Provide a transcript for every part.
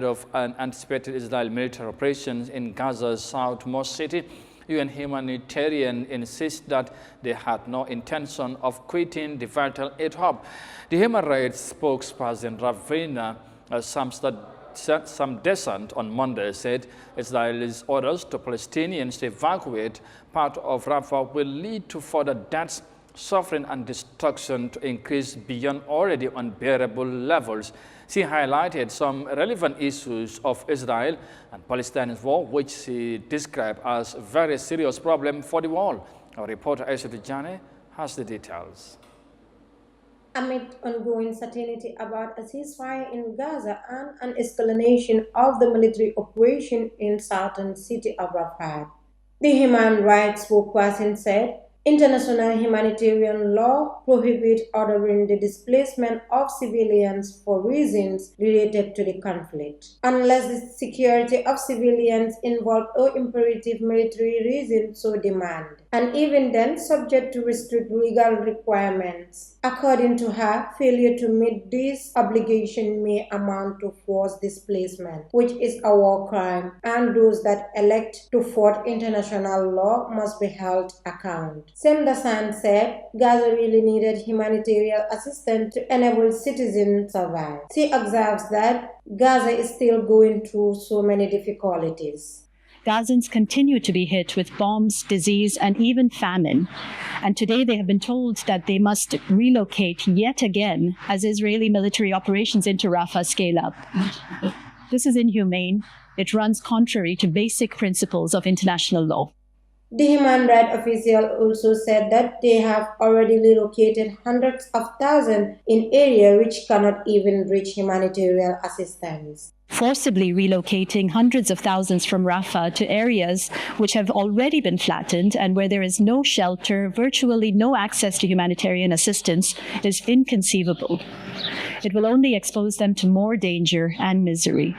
Of an anticipated Israeli military operations in Gaza's southmost city, UN humanitarians insist that they had no intention of quitting the vital aid hub. The human rights spokesperson Rafah some dissent on Monday said Israel's orders to Palestinians to evacuate part of Rafah will lead to further deaths, suffering and destruction to increase beyond already unbearable levels. She highlighted some relevant issues of Israel and Palestinian war, which she described as a very serious problem for the world. Our reporter Yahya Jammeh has the details. Amid ongoing certainty about a ceasefire in Gaza and an escalation of the military operation in southern city of Rafah, the human rights spokesperson said international humanitarian law prohibits ordering the displacement of civilians for reasons related to the conflict, unless the security of civilians involve or imperative military reasons so demand, and even then subject to strict legal requirements. According to her, failure to meet this obligation may amount to forced displacement, which is a war crime, and those that elect to thwart international law must be held accountable. Sendasan said Gaza really needed humanitarian assistance to enable citizens to survive. She observes that Gaza is still going through so many difficulties. Gazans continue to be hit with bombs, disease, and even famine. And today they have been told that they must relocate yet again as Israeli military operations into Rafah scale up. This is inhumane. It runs contrary to basic principles of international law. The human rights official also said that they have already relocated hundreds of thousands in areas which cannot even reach humanitarian assistance. Forcibly relocating hundreds of thousands from Rafah to areas which have already been flattened and where there is no shelter, virtually no access to humanitarian assistance is inconceivable. It will only expose them to more danger and misery.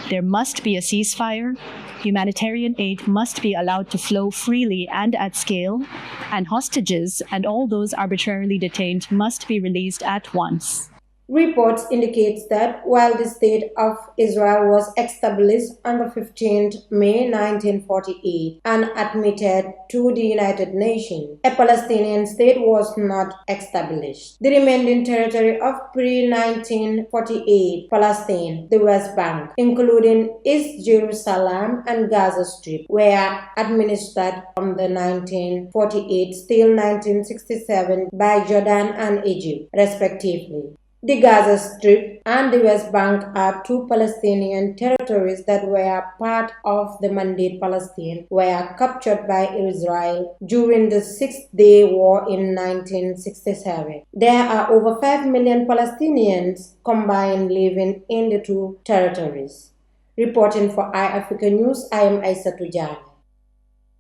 There must be a ceasefire. Humanitarian aid must be allowed to flow freely and at scale, and hostages and all those arbitrarily detained must be released at once. Reports indicate that while the State of Israel was established on the 15th May 1948 and admitted to the United Nations, a Palestinian state was not established. The remaining territory of pre-1948 Palestine, the West Bank, including East Jerusalem and Gaza Strip, were administered from the 1948 till 1967 by Jordan and Egypt, respectively. The Gaza Strip and the West Bank are two Palestinian territories that were part of the Mandate Palestine, were captured by Israel during the Six-Day War in 1967. There are over 5 million Palestinians combined living in the two territories. Reporting for Eyeafrica News, I am Yahya Jammeh.